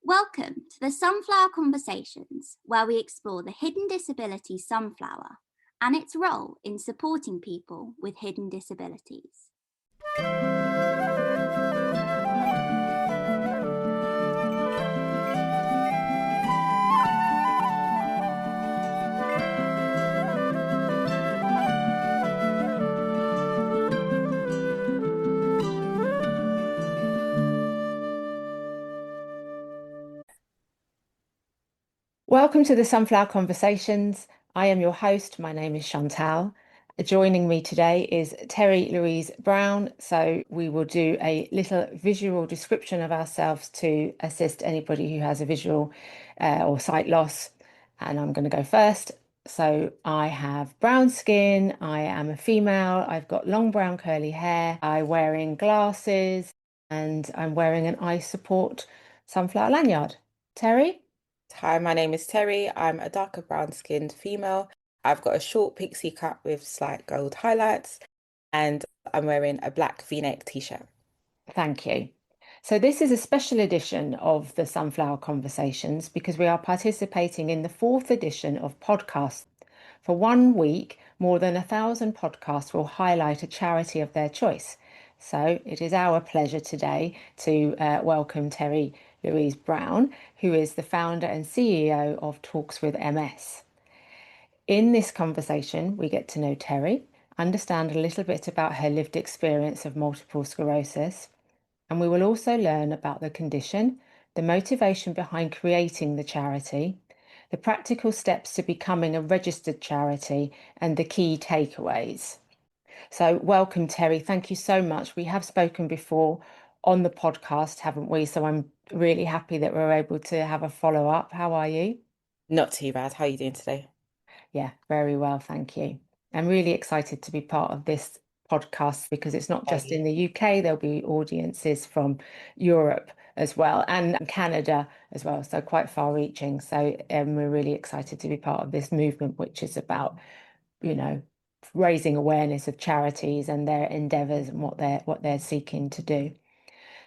Welcome to the Sunflower Conversations, where we explore the hidden disability sunflower and its role in supporting people with hidden disabilities. Welcome to the Sunflower Conversations. I am your host. My name is Chantal. Joining me today is Terri Louise Brown. So we will do a little visual description of ourselves to assist anybody who has a visual or sight loss. And I'm going to go first. So I have brown skin. I am a female. I've got long brown curly hair. I'm wearing glasses and I'm wearing an eye support sunflower lanyard. Terri? Hi, my name is Terri. I'm a darker brown-skinned female. I've got a short pixie cut with slight gold highlights, and I'm wearing a black V-neck t-shirt. Thank you. So this is a special edition of the Sunflower Conversations because we are participating in the fourth edition of podcasts. For 1 week, more than 1,000 podcasts will highlight a charity of their choice. So it is our pleasure today to welcome Terri Louise Brown, who is the founder and CEO of Talks with MS. In this conversation, we get to know Terri, understand a little bit about her lived experience of multiple sclerosis, and we will also learn about the condition, the motivation behind creating the charity, the practical steps to becoming a registered charity, and the key takeaways. So welcome, Terri. Thank you so much. We have spoken before on the podcast, haven't we? So I'm really happy that we're able to have a follow-up. How are you? Not too bad. How are you doing today? Yeah, very well, thank you. I'm really excited to be part of this podcast because it's not just in the UK, there'll be audiences from Europe as well and Canada as well, so quite far reaching. So we're really excited to be part of this movement, which is about, raising awareness of charities and their endeavours and what they're seeking to do.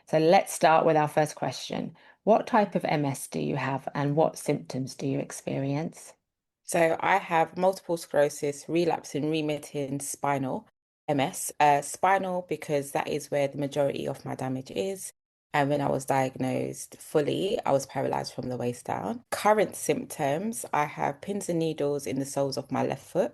So let's start with our first question. What type of MS do you have and what symptoms do you experience? So I have multiple sclerosis, relapse-remitting spinal, MS. Spinal because that is where the majority of my damage is. And when I was diagnosed fully, I was paralyzed from the waist down. Current symptoms, I have pins and needles in the soles of my left foot.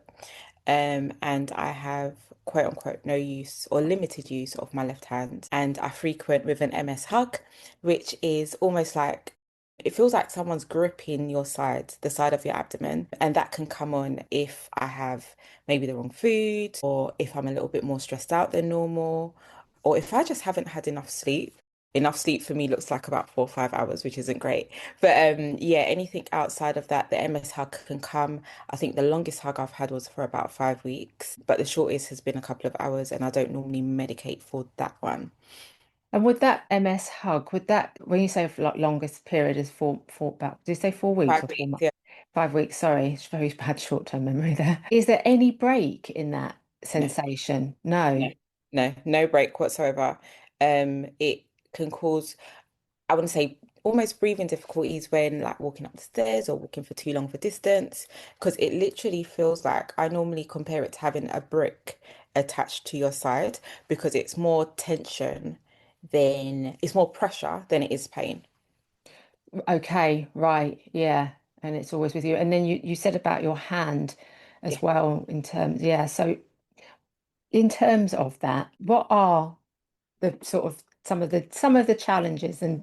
And I have quote unquote no use or limited use of my left hand. And I frequent with an MS hug, which is almost like it feels like someone's gripping your side, the side of your abdomen. And that can come on if I have maybe the wrong food, or if I'm a little bit more stressed out than normal, or if I just haven't had enough sleep. Enough sleep for me looks like about 4 or 5 hours, which isn't great. But yeah, anything outside of that, the MS hug can come. I think the longest hug I've had was for about 5 weeks, but the shortest has been a couple of hours, and I don't normally medicate for that one. And would that MS hug, when you say for like longest period is four back, did you say 4 weeks Five or 4 weeks, months? yeah. 5 weeks, sorry, it's very bad short-term memory there. Is there any break in that No, sensation? no, No. no break whatsoever. It can cause, I wouldn't say almost breathing difficulties when like walking up the stairs or walking for too long for distance, because it literally feels like I normally compare it to having a brick attached to your side because it's more tension than it's more pressure than it is pain. Okay, right, yeah. And it's always with you. And then you said about your hand Yeah. as well in terms, yeah. So in terms of that, what are the sort of some of the challenges and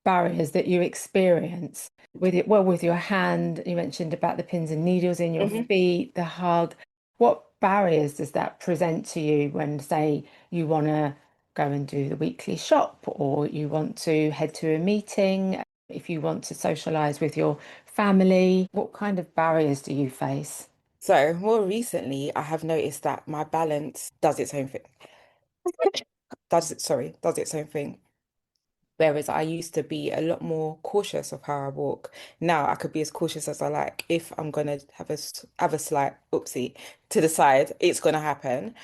barriers that you experience with it? Well, with your hand, you mentioned about the pins and needles in your Mhm. feet, the hug. What barriers does that present to you when, say, you want to go and do the weekly shop or you want to head to a meeting, if you want to socialize with your family? What kind of barriers do you face? So more recently, I have noticed that my balance does its own thing. Does its own thing. Whereas I used to be a lot more cautious of how I walk. Now I could be as cautious as I like. If I'm gonna have a slight oopsie to the side, it's gonna happen.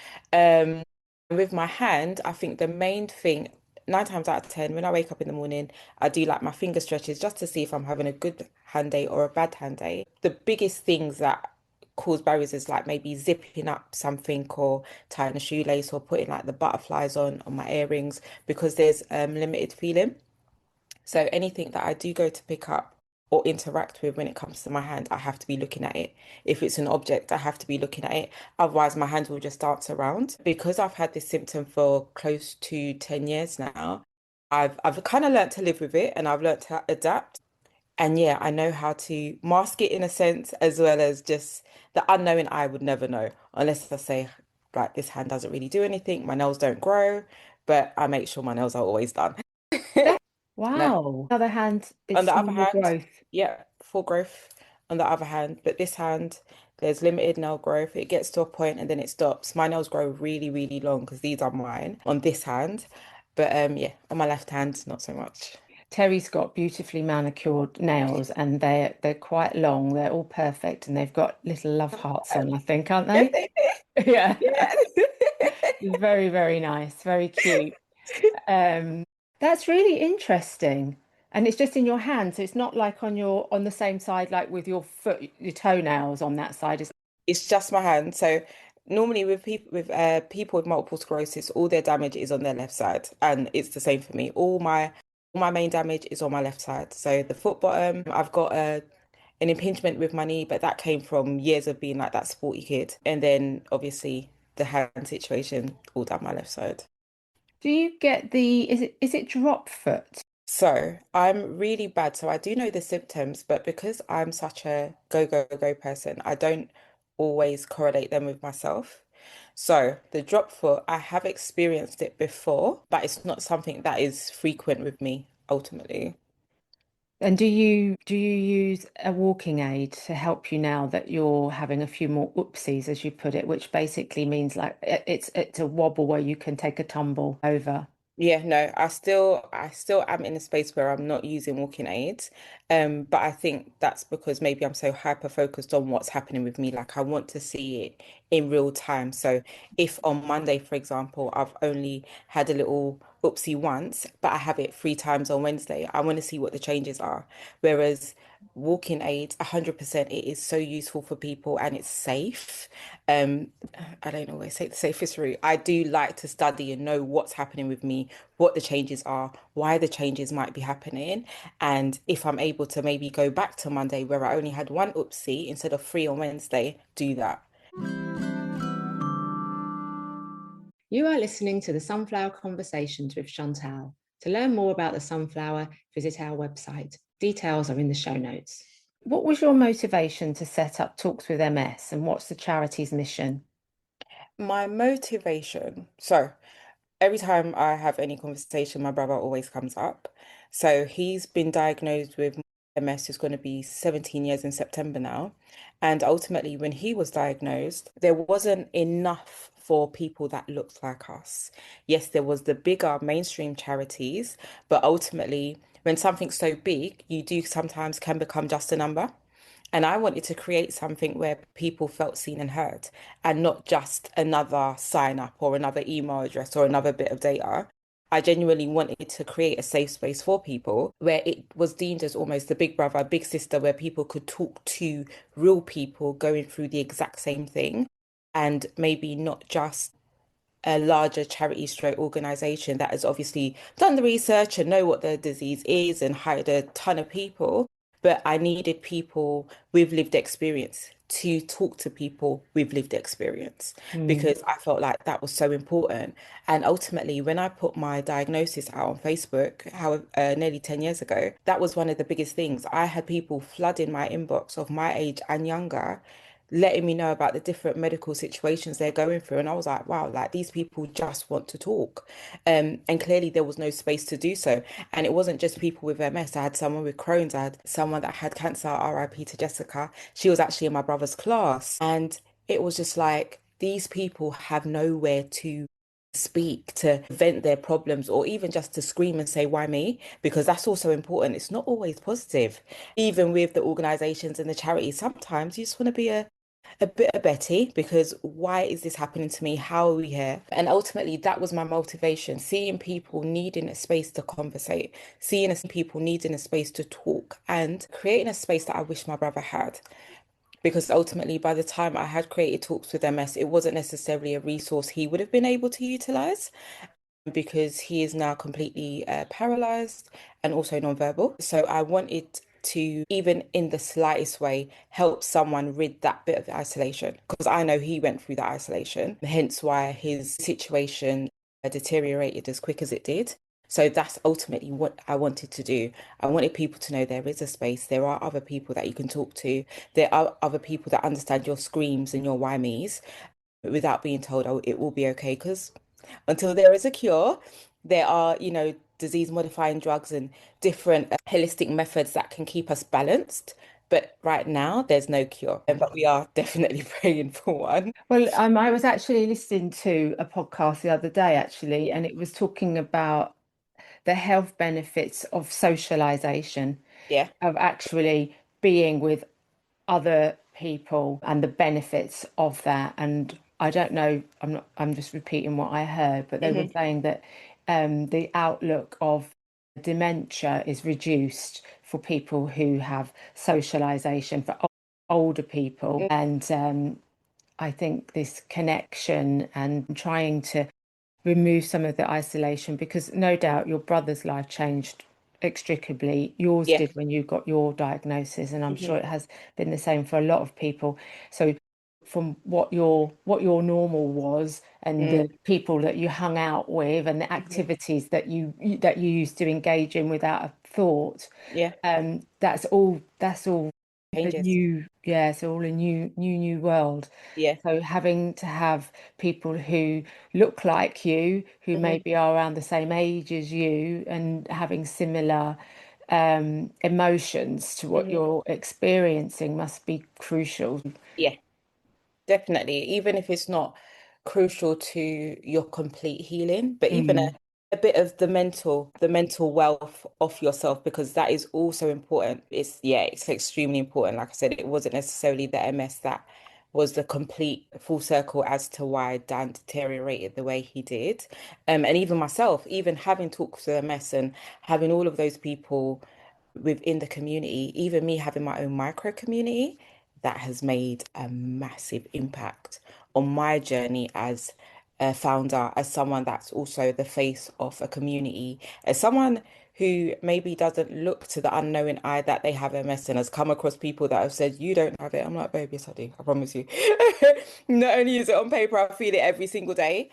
With my hand, I think the main thing nine times out of 10, when I wake up in the morning, I do like my finger stretches just to see if I'm having a good hand day or a bad hand day. The biggest things that cause barriers is like maybe zipping up something or tying a shoelace or putting like the butterflies on my earrings because there's limited feeling. So anything that I do go to pick up or interact with when it comes to my hand, I have to be looking at it. If it's an object, I have to be looking at it. Otherwise, my hand will just dance around. Because I've had this symptom for close to 10 years now, I've kind of learnt to live with it and I've learnt to adapt. And yeah, I know how to mask it in a sense, as well as just the unknowing I would never know unless I say, like, this hand doesn't really do anything, my nails don't grow, but I make sure my nails are always done. No. Wow. On the other hand, On it's the other normal hand, growth. yeah, full growth on the other hand, but this hand, there's limited nail growth. It gets to a point and then it stops. My nails grow really, really long because these are mine on this hand. But yeah, on my left hand, not so much. Terry's got beautifully manicured nails and they're quite long. They're all perfect and they've got little love hearts on, I think, aren't Yes, they? they Yeah. do. Yeah. Very, very nice. Very cute. Um, that's really interesting. And it's just in your hand, so it's not like on the same side, like with your foot, your toenails on that side. It's just my hand. So normally with people with multiple sclerosis, all their damage is on their left side, and it's the same for me. All my main damage is on my left side. So the foot bottom, I've got an impingement with my knee, but that came from years of being like that sporty kid, and then obviously the hand situation all down my left side. Do you get is it drop foot? So I'm really bad. So I do know the symptoms, but because I'm such a go, go, go person, I don't always correlate them with myself. So the drop foot, I have experienced it before, but it's not something that is frequent with me ultimately. And do you use a walking aid to help you now that you're having a few more oopsies, as you put it, which basically means like it's a wobble where you can take a tumble over. Yeah, no, I still am in a space where I'm not using walking aids. But I think that's because maybe I'm so hyper focused on what's happening with me. Like I want to see it in real time. So if on Monday, for example, I've only had a little oopsie once, but I have it three times on Wednesday, I want to see what the changes are. Whereas walking aids, 100%, it is so useful for people and it's safe. Um, I don't always say the safest route. I do like to study and know what's happening with me, what the changes are, why the changes might be happening, and if I'm able to maybe go back to Monday where I only had one oopsie instead of three on Wednesday, do that. You are listening to the Sunflower Conversations with Chantal. To learn more about the sunflower, visit our website. Details are in the show notes. What was your motivation to set up Talks with MS and what's the charity's mission? My motivation. So every time I have any conversation, my brother always comes up. So he's been diagnosed with MS, is going to be 17 years in September now. And ultimately, when he was diagnosed, there wasn't enough for people that looked like us. Yes, there was the bigger mainstream charities, but ultimately, when something's so big, you do sometimes can become just a number. And I wanted to create something where people felt seen and heard and not just another sign up or another email address or another bit of data. I genuinely wanted to create a safe space for people where it was deemed as almost the big brother, big sister, where people could talk to real people going through the exact same thing and maybe not just a larger charity stroke organization that has obviously done the research and know what the disease is and hired a ton of people. But I needed people with lived experience to talk to people with lived experience Mm. because I felt like that was so important. And ultimately, when I put my diagnosis out on Facebook, nearly 10 years ago, that was one of the biggest things. I had people flooding my inbox of my age and younger letting me know about the different medical situations they're going through. And I was like, wow, like these people just want to talk. And clearly there was no space to do so. And it wasn't just people with MS. I had someone with Crohn's. I had someone that had cancer, RIP to Jessica. She was actually in my brother's class. And it was just like, these people have nowhere to speak, to vent their problems, or even just to scream and say, why me? Because that's also important. It's not always positive. Even with the organizations and the charities, sometimes you just want to be a bit of Betty, because why is this happening to me? How are we here? And ultimately, that was my motivation, seeing people needing a space to conversate, seeing people needing a space to talk, and creating a space that I wish my brother had. Because ultimately, by the time I had created Talks with MS, it wasn't necessarily a resource he would have been able to utilize because he is now completely paralyzed and also nonverbal. So I wanted to, even in the slightest way, help someone rid that bit of isolation because I know he went through that isolation, hence why his situation deteriorated as quick as it did. So that's ultimately what I wanted to do. I wanted people to know there is a space, there are other people that you can talk to, there are other people that understand your screams and your why me's without being told, oh, it will be okay. Because until there is a cure, there are, disease modifying drugs and different holistic methods that can keep us balanced. But right now, there's no cure. But we are definitely praying for one. Well, I was actually listening to a podcast the other day, actually, Yeah. and it was talking about the health benefits of socialization, Yeah. of actually being with other people and the benefits of that. And I don't know, I'm just repeating what I heard, but they were Hmm. saying that the outlook of dementia is reduced for people who have socialization, for older people. And I think this connection and trying to remove some of the isolation, because no doubt your brother's life changed extricably. Yours Yeah. did when you got your diagnosis, and I'm Hmm. sure it has been the same for a lot of people. So from what your normal was and the Mm. people that you hung out with and the Hmm. activities that you used to engage in without a thought, Yeah. that's all a Changes. new, yeah, it's all a new world. Yeah. So having to have people who look like you, who Hmm. maybe are around the same age as you, and having similar emotions to what Hmm. you're experiencing must be crucial. Yeah. Definitely, even if it's not crucial to your complete healing, but even Mm. a bit of the mental wealth of yourself, because that is also important. It's extremely important. Like I said, it wasn't necessarily the MS that was the complete full circle as to why Dan deteriorated the way he did. And even myself, even having talks with MS and having all of those people within the community, even me having my own micro community, that has made a massive impact on my journey as a founder, as someone that's also the face of a community, as someone who maybe doesn't look to the unknowing eye that they have MS and has come across people that have said, you don't have it. I'm like, baby, yes, I do. I promise you. Not only is it on paper, I feel it every single day.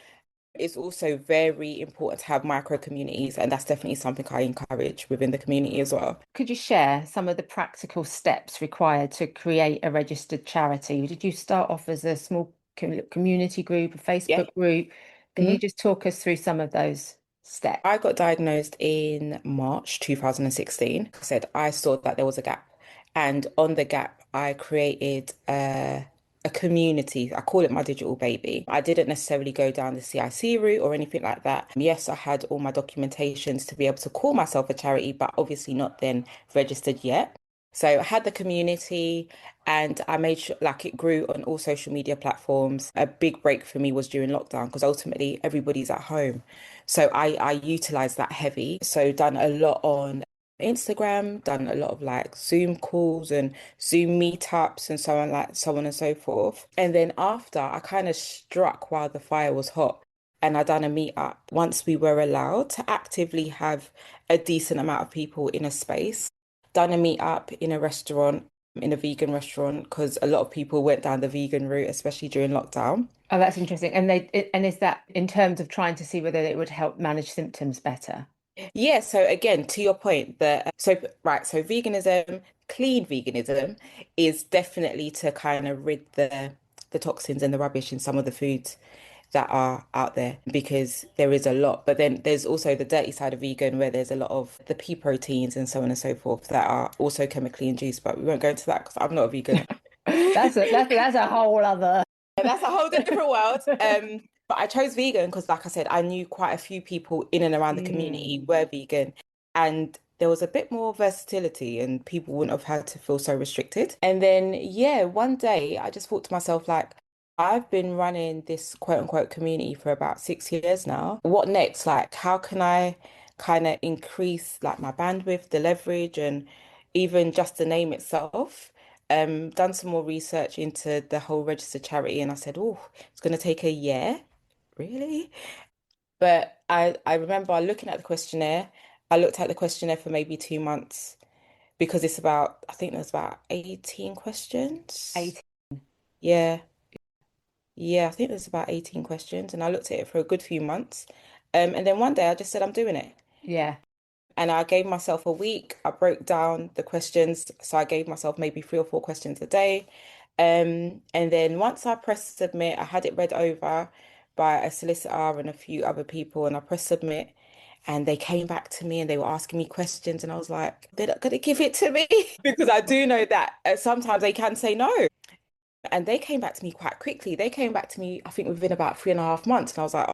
It's also very important to have micro communities, and that's definitely something I encourage within the community as well. Could you share some of the practical steps required to create a registered charity? Did you start off as a small community group, a Yeah. Facebook group? Can you Mhm. just talk us through some of those steps? I got diagnosed in March 2016. I said I saw that there was a gap. And on the gap, I created a community. I call it my digital baby. I didn't necessarily go down the CIC route or anything like that. Yes, I had all my documentations to be able to call myself a charity, but obviously not then registered yet. So I had the community and I made sure like it grew on all social media platforms. A big break for me was during lockdown because ultimately everybody's at home. So I utilized that heavy. So done a lot on Instagram, done a lot of like Zoom calls and Zoom meetups and so on and so forth. And then after I kind of struck while the fire was hot and I done a meetup once we were allowed to actively have a decent amount of people in a space. Done a meetup in a restaurant, in a vegan restaurant, because a lot of people went down the vegan route, especially during lockdown. Oh, that's interesting. And is that in terms of trying to see whether it would help manage symptoms better? Yeah, so again, to your point, so veganism, clean veganism is definitely to kind of rid the toxins and the rubbish in some of the foods that are out there because there is a lot. But then there's also the dirty side of vegan where there's a lot of the pea proteins and so on and so forth that are also chemically induced. But we won't go into that because I'm not a vegan. That's a whole other. That's a whole different world. But I chose vegan because, like I said, I knew quite a few people in and around the community Mm. were vegan. And there was a bit more versatility and people wouldn't have had to feel so restricted. And then, yeah, one day I just thought to myself, like, I've been running this quote unquote community for about 6 years now. What next? Like, how can I kind of increase like my bandwidth, the leverage, and even just the name itself? Done some more research into the whole registered charity, and I said, oh, it's going to take a year. Really? But I remember looking at the questionnaire. I looked at the questionnaire for maybe 2 months because it's about, I think there's about 18 questions. 18. Yeah. Yeah, I think there's about 18 questions. And I looked at it for a good few months. And then one day I just said, I'm doing it. Yeah. And I gave myself a week. I broke down the questions. So I gave myself maybe 3 or 4 questions a day. And then once I pressed submit, I had it read over by a solicitor and a few other people, and I pressed submit. And they came back to me and they were asking me questions, and I was like, they're not going to give it to me because I do know that sometimes they can say no. And they came back to me quite quickly. They came back to me, I think, within about 3.5 months. And I was like,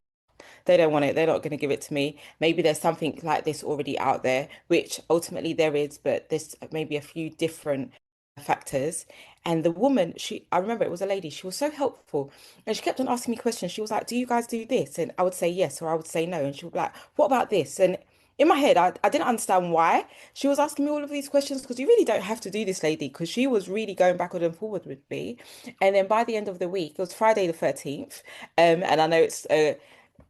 they don't want it. They're not going to give it to me. Maybe there's something like this already out there, which ultimately there is, but there's maybe a few different factors. And the woman, I remember it was a lady, she was so helpful. And she kept on asking me questions. She was like, do you guys do this? And I would say yes, or I would say no. And she would be like, what about this? And in my head, I didn't understand why she was asking me all of these questions because you really don't have to do this, lady, because she was really going backward and forward with me. And then by the end of the week, it was Friday the 13th. And I know it's a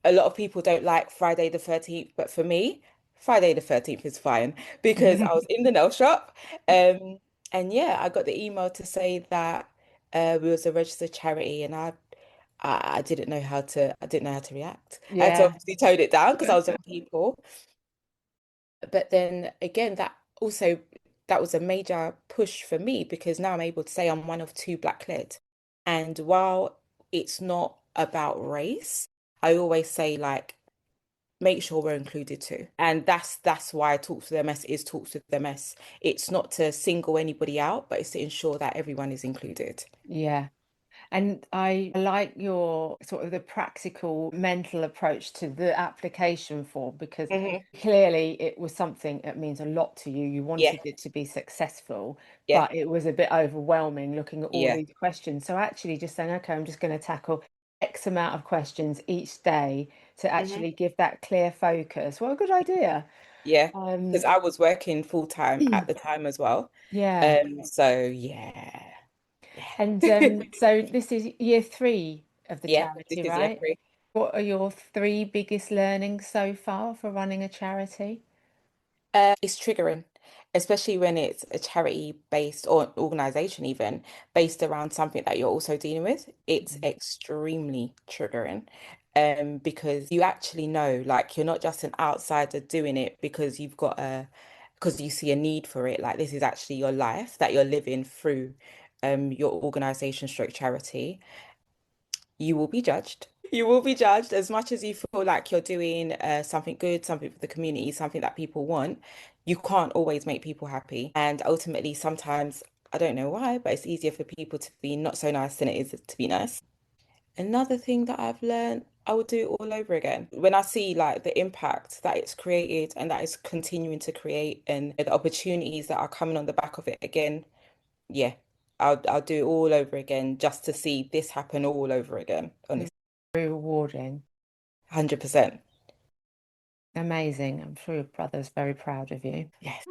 lot of people don't like Friday the 13th, but for me, Friday the 13th is fine because I was in the nail shop. Um, and yeah, I got the email to say that we was a registered charity, and I I didn't know how to react. I had to Yeah. obviously tone it down because I was with people. But then again, that was a major push for me because now I'm able to say I'm one of two black-led. And while it's not about race, I always say like make sure we're included too. And that's why Talks with MS is Talks with MS. It's not to single anybody out, but it's to ensure that everyone is included. Yeah. And I like your sort of the practical mental approach to the application form because Hmm. clearly it was something that means a lot to you. You Yeah, wanted it to be successful, yeah, but it was a bit overwhelming looking at all yeah. these questions. So actually just saying, okay, I'm just going to tackle X amount of questions each day to Hmm. actually give that clear focus. What a good idea. Yeah. Because Um, I was working full time at the time as well. yeah. So yeah. And Yeah. so this is year 3 of the Yeah, this charity, is year right? three. What are your 3 biggest learnings so far for running a charity? It's triggering, especially when it's a charity based or organization even based around something that you're also dealing with. It's Mm. extremely triggering. Because you actually know, like you're not just an outsider doing it because you see a need for it. Like this is actually your life that you're living through your organization stroke charity. You will be judged. You will be judged as much as you feel like you're doing something good, something for the community, something that people want. You can't always make people happy. And ultimately, sometimes, I don't know why, but it's easier for people to be not so nice than it is to be nice. Another thing that I've learned, I would do it all over again. When I see like the impact that it's created and that it's continuing to create and the opportunities that are coming on the back of it again, yeah, I'll do it all over again just to see this happen all over again, Mm. honestly. Very rewarding. 100%. Amazing. I'm sure your brother's very proud of you. Yes.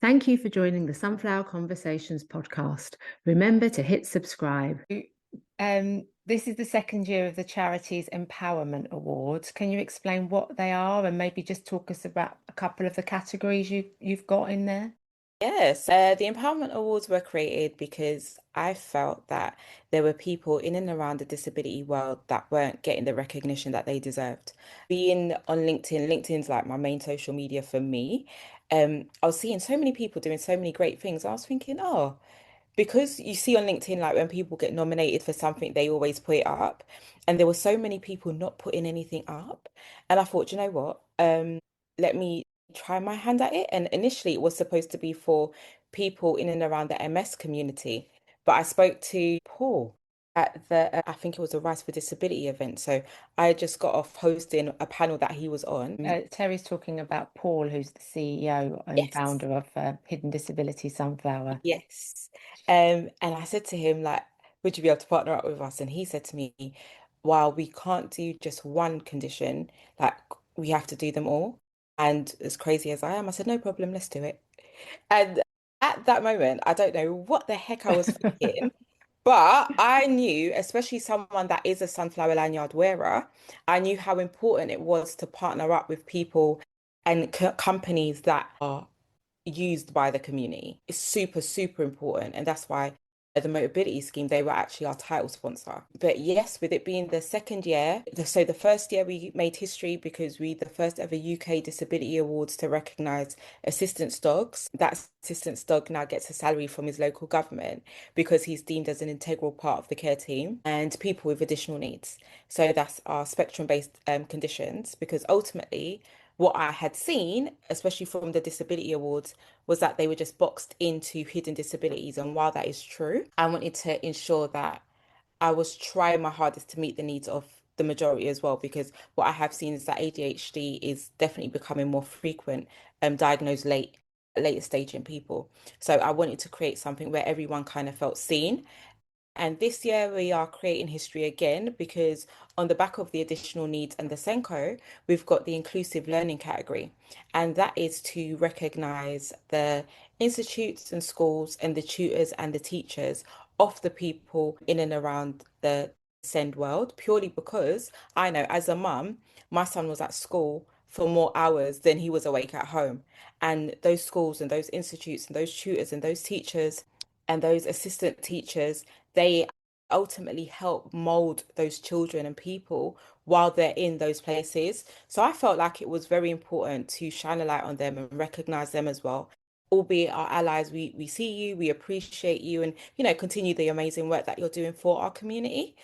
Thank you for joining the Sunflower Conversations podcast. Remember to hit subscribe. This is the second year of the charity's Empowerment Awards. Can you explain what they are and maybe just talk us about a couple of the categories you've got in there? Yes, the Empowerment Awards were created because I felt that there were people in and around the disability world that weren't getting the recognition that they deserved. Being on LinkedIn, LinkedIn's like my main social media for me. I was seeing so many people doing so many great things. I was thinking, oh, because you see on LinkedIn, like when people get nominated for something, they always put it up. And there were so many people not putting anything up. And I thought, you know what? Let me try my hand at it. And initially, it was supposed to be for people in and around the MS community. But I spoke to Paul. at the I think it was a Rise for Disability event. So I just got off hosting a panel that he was on. Terry's talking about Paul, who's the CEO and Yes. founder of Hidden Disability Sunflower. Yes. And I said to him, like, would you be able to partner up with us? And he said to me, while we can't do just one condition, like we have to do them all. And as crazy as I am, I said, no problem, let's do it. And at that moment, I don't know what the heck I was thinking, but I knew, especially someone that is a sunflower lanyard wearer, I knew how important it was to partner up with people and companies that are used by the community. It's super, super important. And that's why the Mobility Scheme, they were actually our title sponsor. But yes, with it being the second year, so the first year we made history because we the first ever UK Disability Awards to recognise assistance dogs. That assistance dog now gets a salary from his local government because he's deemed as an integral part of the care team and people with additional needs. So that's our spectrum-based conditions because ultimately what I had seen, especially from the Disability Awards, was that they were just boxed into hidden disabilities. And while that is true, I wanted to ensure that I was trying my hardest to meet the needs of the majority as well, because what I have seen is that ADHD is definitely becoming more frequent, diagnosed later stage in people. So I wanted to create something where everyone kind of felt seen and this year we are creating history again because on the back of the additional needs and the Senko, we've got the inclusive learning category. And that is to recognise the institutes and schools and the tutors and the teachers of the people in and around the SEND world, purely because I know as a mum, my son was at school for more hours than he was awake at home. And those schools and those institutes and those tutors and those teachers and those assistant teachers they ultimately help mold those children and people while they're in those places. So I felt like it was very important to shine a light on them and recognize them as well. Albeit our allies, we see you, we appreciate you, and continue the amazing work that you're doing for our community.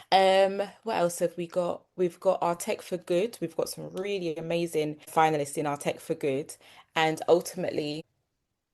What else have we got? We've got our Tech for Good. We've got some really amazing finalists in our Tech for Good, and ultimately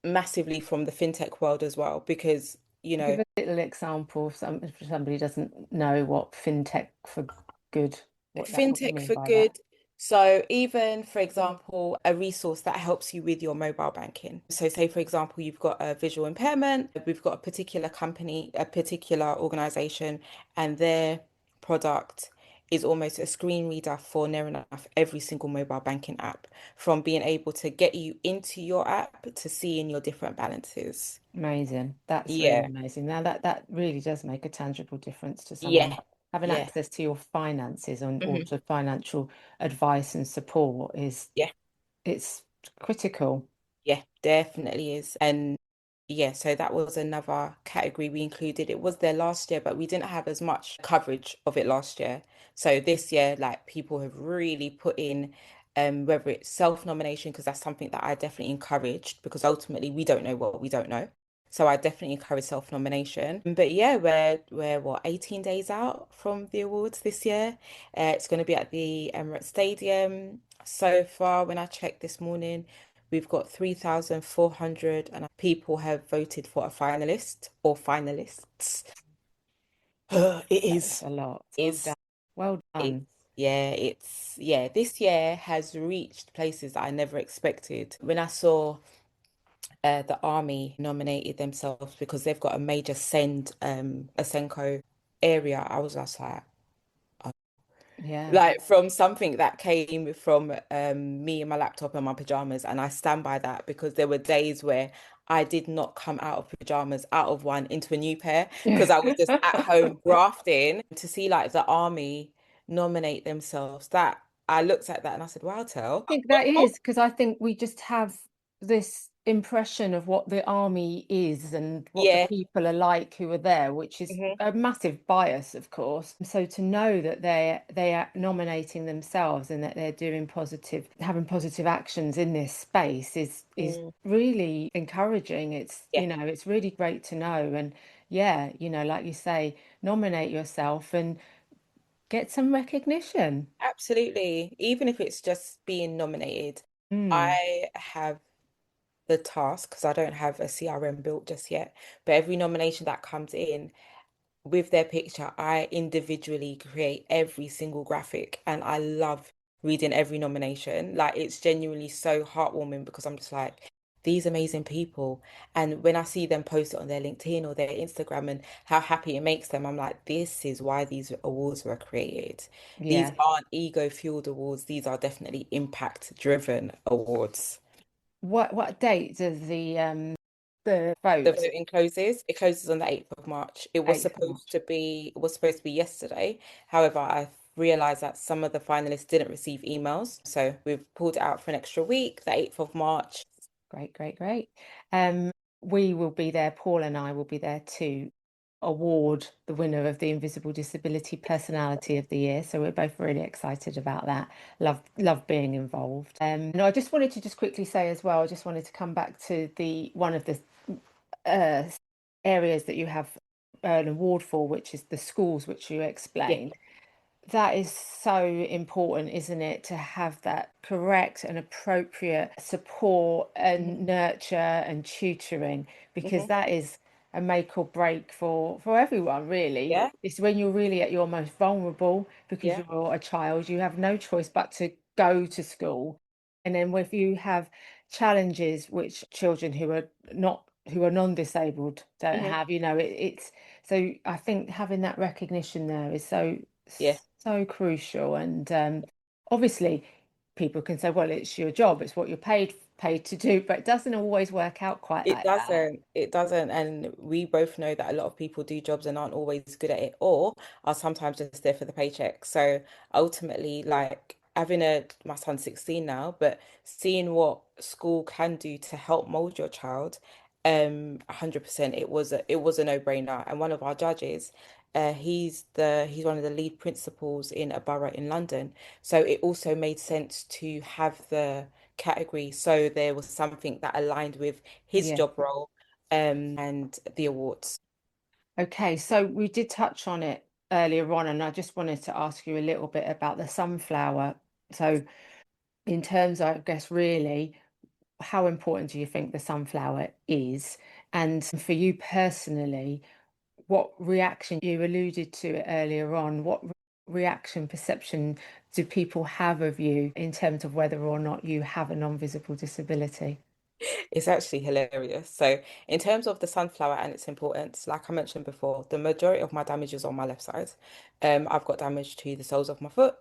massively from the fintech world as well, because Give a little example if somebody doesn't know what fintech for good, what you fintech mean for by that. good. So even, for example, a resource that helps you with your mobile banking. So say, for example, you've got a visual impairment, we've got a particular company, a particular organization, and their product is almost a screen reader for near enough every single mobile banking app, from being able to get you into your app to seeing your different balances. Amazing. That's really Yeah, amazing. Now that really does make a tangible difference to someone yeah, having yeah. access to your finances or Hmm. to financial advice and support is Yeah. it's critical. Yeah, definitely is. And yeah, so that was another category we included. It was there last year, but we didn't have as much coverage of it last year. So this year, like people have really put in whether it's self-nomination, because that's something that I definitely encouraged because ultimately we don't know what we don't know. So I definitely encourage self-nomination. But yeah, we're what, 18 days out from the awards this year. It's going to be at the Emirates Stadium. So far, when I checked this morning, we've got 3,400 and people have voted for a finalist or finalists. It That's is, a lot. Well done. is, Well it's, done. yeah, this year has reached places that I never expected. When I saw the army nominated themselves because they've got a major a Senko area, I was just Yeah. like from something that came from me and my laptop and my pajamas, and I stand by that because there were days where I did not come out of pajamas, out of one into a new pair because I was just at home grafting. To see like the army nominate themselves, that I looked at that and I said, wow, Tel. Think that is because I think we just have this impression of what the army is and what the Yeah. people are like who are there, which is Hmm. a massive bias, of course. So to know that they are nominating themselves and that they're doing having positive actions in this space is Mm. really encouraging. It's, Yeah, it's really great to know. And yeah, like you say, nominate yourself and get some recognition. absolutely. Even if it's just being nominated, Mm. I have the task because I don't have a CRM built just yet. But every nomination that comes in, with their picture, I individually create every single graphic and I love reading every nomination. Like it's genuinely so heartwarming because I'm just like, these amazing people. And when I see them post it on their LinkedIn or their Instagram and how happy it makes them, I'm like, this is why these awards were created. These Yeah. aren't ego-fueled awards, these are definitely impact-driven awards. What date does the The vote? voting closes. It closes on the 8th of March. 8th of March. It was supposed to be yesterday. However, I realized that some of the finalists didn't receive emails. So we've pulled it out for an extra week, the 8th of March. Great, great, great. Um, we will be there, Paul and I will be there to award the winner of the Invisible Disability Personality of the Year. So we're both really excited about that. Love being involved. No, I just wanted to just quickly say as well, I just wanted to come back to the one of the uh, areas that you have an award for, which is the schools, which you Yeah. explained. That is so important, isn't it, to have that correct and appropriate support and nurture and tutoring, because Hmm. that is a make or break for everyone, really. Yeah. It's when you're really at your most vulnerable because Yeah. you're a child, you have no choice but to go to school. And then if you have challenges which children who are non-disabled don't Hmm. have, it's so I think having that recognition there is Yeah. so crucial. And obviously, people can say, "Well, it's your job; it's what you're paid to do," but it doesn't always work out quite It like that. doesn't. It doesn't. And we both know that a lot of people do jobs and aren't always good at it or are sometimes just there for the paycheck. So ultimately, like my son's 16 now, but seeing what school can do to help mold your child, 100%, it was a no-brainer. And one of our judges, he's one of the lead principals in a borough in London. So it also made sense to have the category. So there was something that aligned with his Yeah. job role, and the awards. Okay, so we did touch on it earlier on, and I just wanted to ask you a little bit about the sunflower. So, in terms, I guess, really, how important do you think the sunflower is? And for you personally, what reaction, you alluded to it earlier on, what reaction perception do people have of you in terms of whether or not you have a non-visible disability? It's actually hilarious. So, in terms of the sunflower and its importance, like I mentioned before, the majority of my damage is on my left side. I've got damage to the soles of my foot,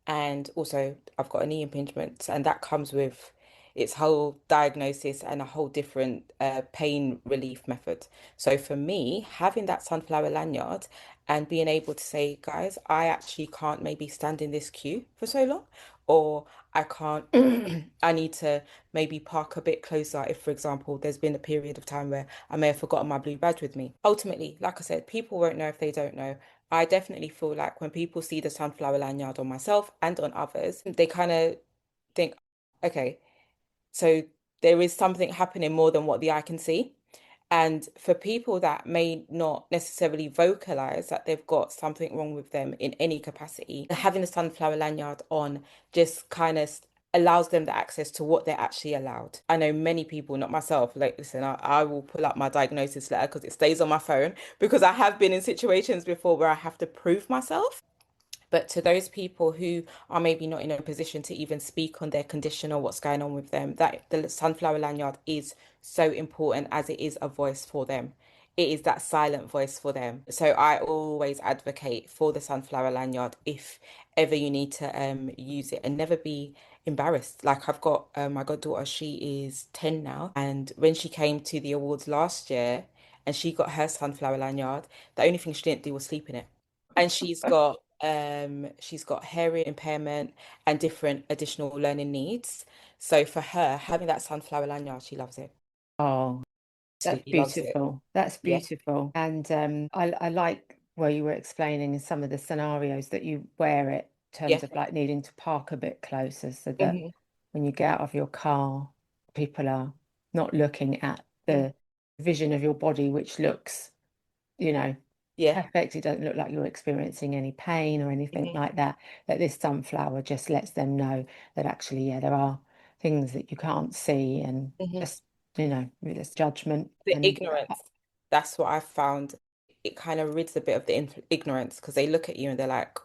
and also I've got a knee impingement, and that comes with its whole diagnosis and a whole different pain relief method. So, for me, having that sunflower lanyard and being able to say, guys, I actually can't maybe stand in this queue for so long, or I can't, I need to maybe park a bit closer if, for example, there's been a period of time where I may have forgotten my blue badge with me. Ultimately, like I said, people won't know if they don't know. I definitely feel like when people see the sunflower lanyard on myself and on others, they kind of think, okay, so there is something happening more than what the eye can see. And for people that may not necessarily vocalize that they've got something wrong with them in any capacity, having the sunflower lanyard on just kind of allows them the access to what they're actually allowed. I know many people, not myself, like, listen, I will pull up my diagnosis letter because it stays on my phone because I have been in situations before where I have to prove myself. But to those people who are maybe not in a position to even speak on their condition or what's going on with them, that the sunflower lanyard is so important as it is a voice for them. It is that silent voice for them. So I always advocate for the sunflower lanyard if ever you need to use it and never be embarrassed. Like I've got my goddaughter, she is 10 now, and when she came to the awards last year and she got her sunflower lanyard, the only thing she didn't do was sleep in it. And she's got hearing impairment and different additional learning needs. So for her, having that sunflower lanyard, she loves it. Oh, that's Absolutely loves it. beautiful. That's Yeah. beautiful. And I like where you were explaining in some of the scenarios that you wear it in Yeah. terms of like needing to park a bit closer so that Hmm. when you get out of your car, people are not looking at the vision of your body, which looks, you know, Yeah. perfect. It doesn't look like you're experiencing any pain or anything Hmm. like that. That this sunflower just lets them know that actually, yeah, there are things that you can't see, and Hmm. just, there's judgment The and ignorance, that's what I've found. it kind of rids a bit of the ignorance, because they look at you and they're like,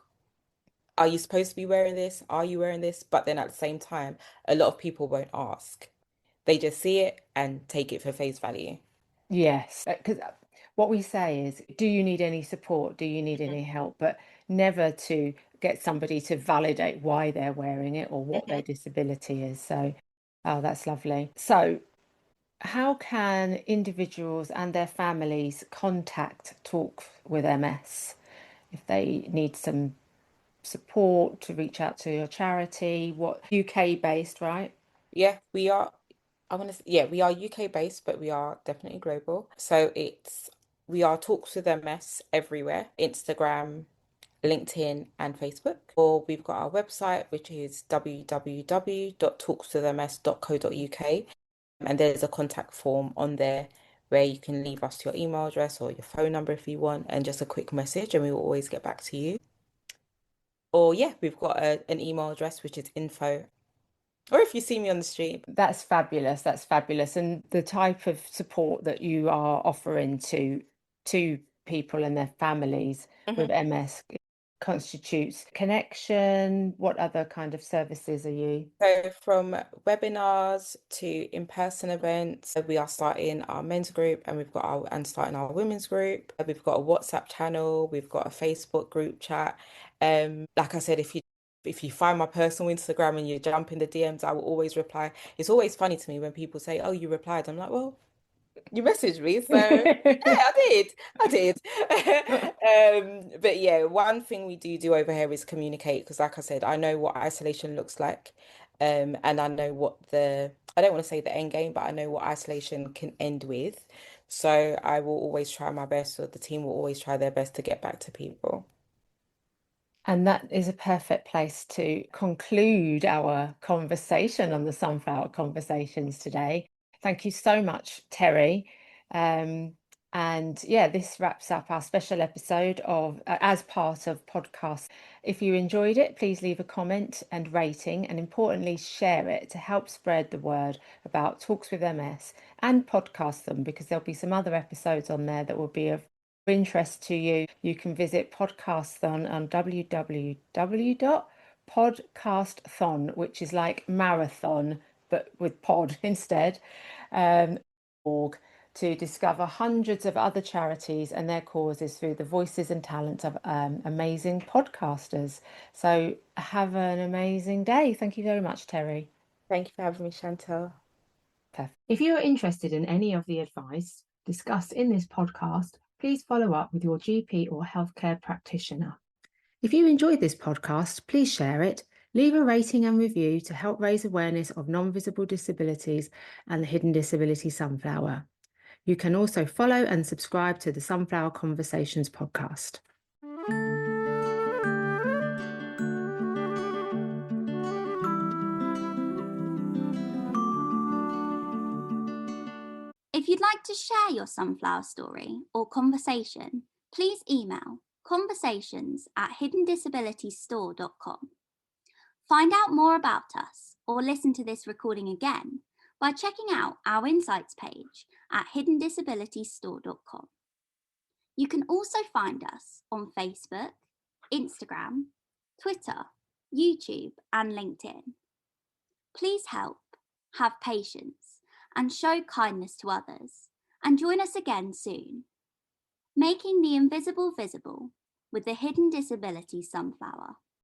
are you supposed to be wearing this? Are you wearing this? But then at the same time, a lot of people won't ask. They just see it and take it for face value. Yes, because what we say is, do you need any support? Do you need any help? But never to get somebody to validate why they're wearing it or what their disability is. So, oh, that's lovely. So, how can individuals and their families contact Talk with MS if they need some support to reach out to your charity? What UK based, right? Yeah, we are. I want to say, yeah, we are UK based, but we are definitely global. So we are Talks with MS everywhere, Instagram, LinkedIn, and Facebook. Or we've got our website, which is www.talkswithms.co.uk. And there's a contact form on there where you can leave us your email address or your phone number if you want, and just a quick message, and we will always get back to you. Or yeah, we've got an email address, which is info. Or if you see me on the street. That's fabulous. That's fabulous. And the type of support that you are offering to people and their families with MS constitutes connection. What other kind of services are you? So from webinars to in-person events, we are starting our men's group, and starting our women's group. We've got a WhatsApp channel, we've got a Facebook group chat. Like I said, if you find my personal Instagram and you jump in the DMs, I will always reply. It's always funny to me when people say, "Oh, you replied." I'm like, "Well, you messaged me, so yeah, I did." But yeah, one thing we do over here is communicate, because like I said, I know what isolation looks like, and I know I don't want to say the end game, but I know what isolation can end with. So I will always try my best, or the team will always try their best to get back to people. And that is a perfect place to conclude our conversation on the Sunflower Conversations today. Thank you so much, Terri. And yeah, this wraps up our special episode of as part of podcast. If you enjoyed it, please leave a comment and rating, and importantly, share it to help spread the word about Talks with MS, and podcast them, because there'll be some other episodes on there that will be of interest to you. You can visit Podcasthon on www.podcasthon, which is like marathon but with pod instead, org, to discover hundreds of other charities and their causes through the voices and talents of amazing podcasters. So have an amazing day. Thank you very much, Terri. Thank you for having me, Chantal. Perfect. If you are interested in any of the advice discussed in this podcast, please follow up with your GP or healthcare practitioner. If you enjoyed this podcast, please share it, leave a rating and review to help raise awareness of non-visible disabilities and the Hidden Disability Sunflower. You can also follow and subscribe to the Sunflower Conversations podcast. If you'd like to share your sunflower story or conversation, please email conversations@hiddendisabilitiesstore.com. Find out more about us or listen to this recording again by checking out our insights page at hiddendisabilitiesstore.com. You can also find us on Facebook, Instagram, Twitter, YouTube, and LinkedIn. Please help, have patience, and show kindness to others, and join us again soon. Making the invisible visible with the Hidden Disability Sunflower.